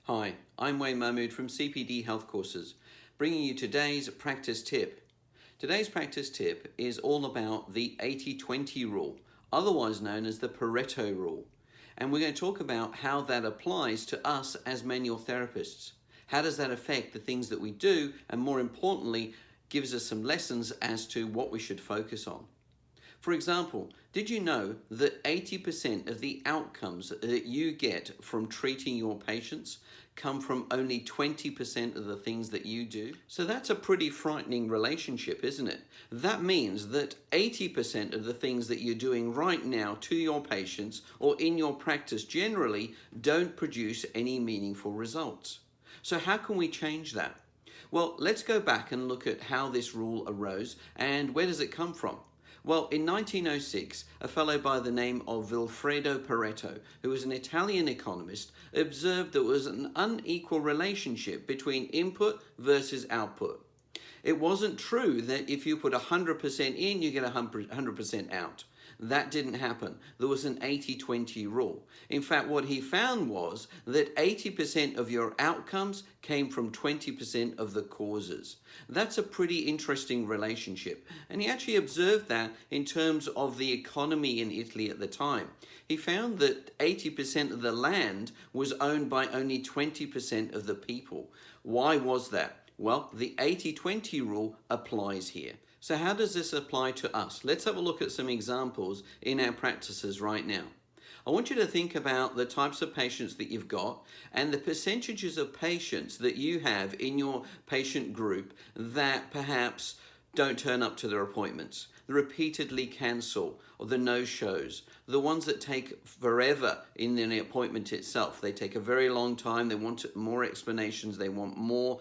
Hi, I'm Wayne Mahmood from CPD Health Courses, bringing you today's practice tip. Today's practice tip is all about the 80-20 rule, otherwise known as the Pareto rule. And we're going to talk about how that applies to us as manual therapists. How does that affect the things that we do, and more importantly, gives us some lessons as to what we should focus on. For example, did you know that 80% of the outcomes that you get from treating your patients come from only 20% of the things that you do? So that's a pretty frightening relationship, isn't it? That means that 80% of the things that you're doing right now to your patients or in your practice generally don't produce any meaningful results. So how can we change that? Well, let's go back and look at how this rule arose and where does it come from? Well, in 1906, a fellow by the name of Vilfredo Pareto, who was an Italian economist, observed there was an unequal relationship between input versus output. It wasn't true that if you put 100% in, you get 100% out. That didn't happen. There was an 80-20 rule. In fact, what he found was that 80% of your outcomes came from 20% of the causes. That's a pretty interesting relationship. And he actually observed that in terms of the economy in Italy at the time. He found that 80% of the land was owned by only 20% of the people. Why was that? Well, the 80-20 rule applies here. So how does this apply to us? Let's have a look at some examples in our practices right now. I want you to think about the types of patients that you've got and the percentages of patients that you have in your patient group that perhaps don't turn up to their appointments, the repeatedly cancel or the no-shows, the ones that take forever in the appointment itself. They take a very long time, they want more explanations, they want more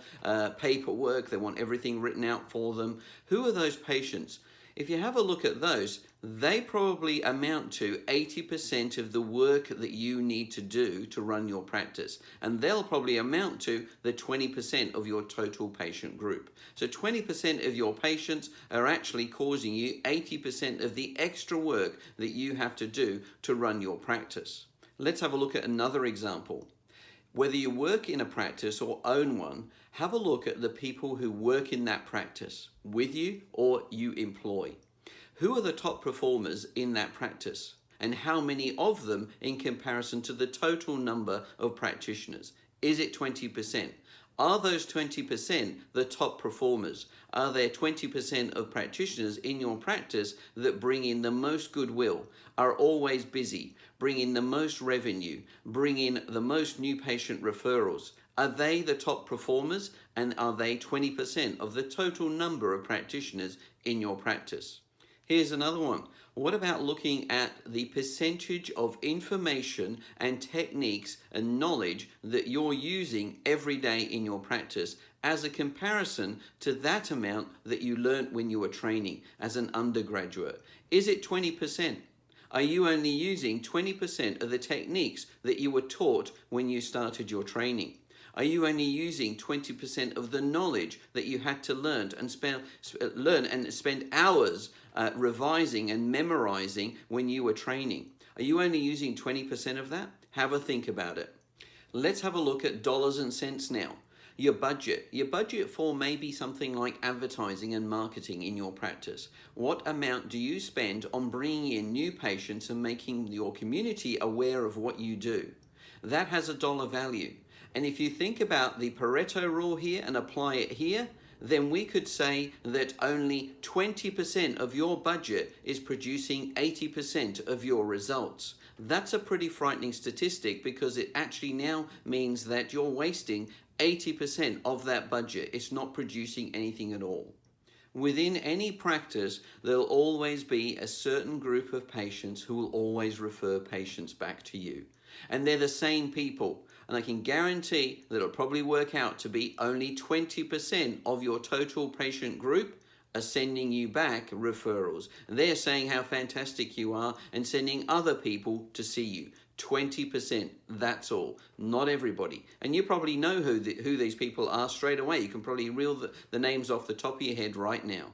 paperwork, they want everything written out for them. Who are those patients? If you have a look at those, they probably amount to 80% of the work that you need to do to run your practice. And they'll probably amount to the 20% of your total patient group. So 20% of your patients are actually causing you 80% of the extra work that you have to do to run your practice. Let's have a look at another example. Whether you work in a practice or own one, have a look at the people who work in that practice with you or you employ. Who are the top performers in that practice? And how many of them in comparison to the total number of practitioners? Is it 20%? Are those 20% the top performers? Are there 20% of practitioners in your practice that bring in the most goodwill, are always busy, bring in the most revenue, bring in the most new patient referrals? Are they the top performers, and are they 20% of the total number of practitioners in your practice? Here's another one. What about looking at the percentage of information and techniques and knowledge that you're using every day in your practice as a comparison to that amount that you learned when you were training as an undergraduate? Is it 20%? Are you only using 20% of the techniques that you were taught when you started your training? Are you only using 20% of the knowledge that you had to learn and spend hours revising and memorizing when you were training? Are you only using 20% of that? Have a think about it. Let's have a look at dollars and cents now. Your budget. Your budget for maybe something like advertising and marketing in your practice. What amount do you spend on bringing in new patients and making your community aware of what you do? That has a dollar value. And if you think about the Pareto rule here and apply it here, then we could say that only 20% of your budget is producing 80% of your results. That's a pretty frightening statistic because it actually now means that you're wasting 80% of that budget. It's not producing anything at all. Within any practice, there'll always be a certain group of patients who will always refer patients back to you. And they're the same people. And I can guarantee that it'll probably work out to be only 20% of your total patient group are sending you back referrals. And they're saying how fantastic you are and sending other people to see you. 20%, that's all. Not everybody. And you probably know who these people are straight away. You can probably reel the names off the top of your head right now.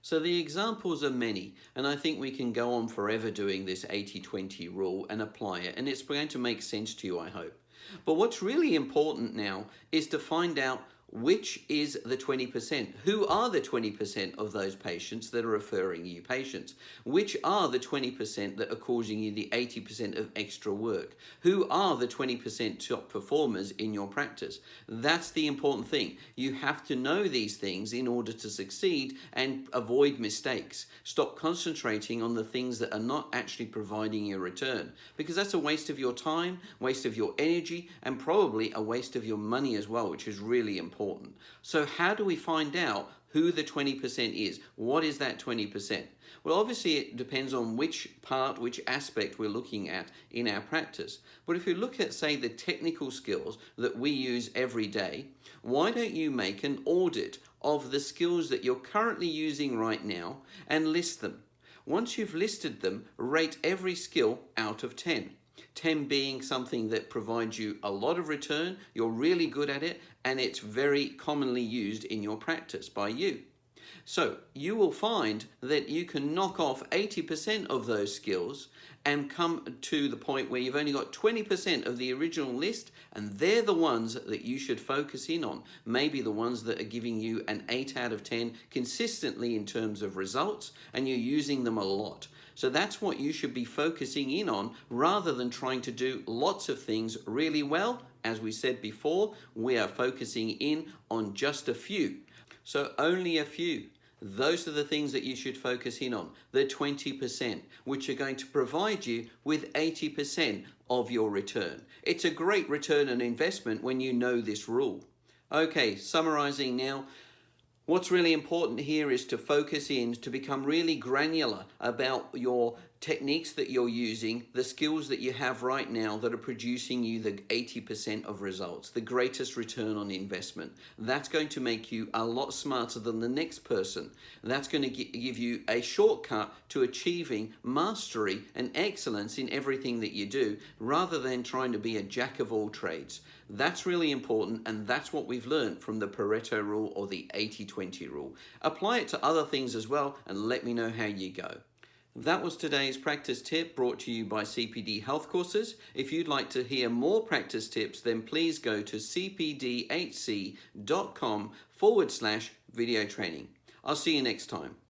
So the examples are many, and I think we can go on forever doing this 80-20 rule and apply it, and it's going to make sense to you, I hope. But what's really important now is to find out which is the 20%. Who are the 20% of those patients that are referring you patients? Which are the 20% that are causing you the 80% of extra work? Who are the 20% top performers in your practice? That's the important thing. You have to know these things in order to succeed and avoid mistakes. Stop concentrating on the things that are not actually providing you a return, because that's a waste of your time, waste of your energy, and probably a waste of your money as well, which is really important. So how do we find out who the 20% is? What is that 20%? Well, obviously it depends on which part, which aspect we're looking at in our practice. But if you look at, say, the technical skills that we use every day, why don't you make an audit of the skills that you're currently using right now and list them? Once you've listed them, rate every skill out of 10. 10 being something that provides you a lot of return, you're really good at it, and it's very commonly used in your practice by you. So you will find that you can knock off 80% of those skills and come to the point where you've only got 20% of the original list, and they're the ones that you should focus in on. Maybe the ones that are giving you an 8 out of 10 consistently in terms of results, and you're using them a lot. So that's what you should be focusing in on, rather than trying to do lots of things really well. As we said before, we are focusing in on just a few. So only a few. Those are the things that you should focus in on, the 20%, which are going to provide you with 80% of your return. It's a great return on investment when you know this rule. Okay, summarizing now. What's really important here is to focus in, to become really granular about your techniques that you're using, the skills that you have right now that are producing you the 80% of results, the greatest return on investment. That's going to make you a lot smarter than the next person. That's going to give you a shortcut to achieving mastery and excellence in everything that you do, rather than trying to be a jack of all trades. That's really important, and that's what we've learned from the Pareto rule, or the 80-20 rule. Apply it to other things as well, and let me know how you go. That was today's practice tip, brought to you by CPD Health Courses. If you'd like to hear more practice tips, then please go to cpdhc.com/video training. I'll see you next time.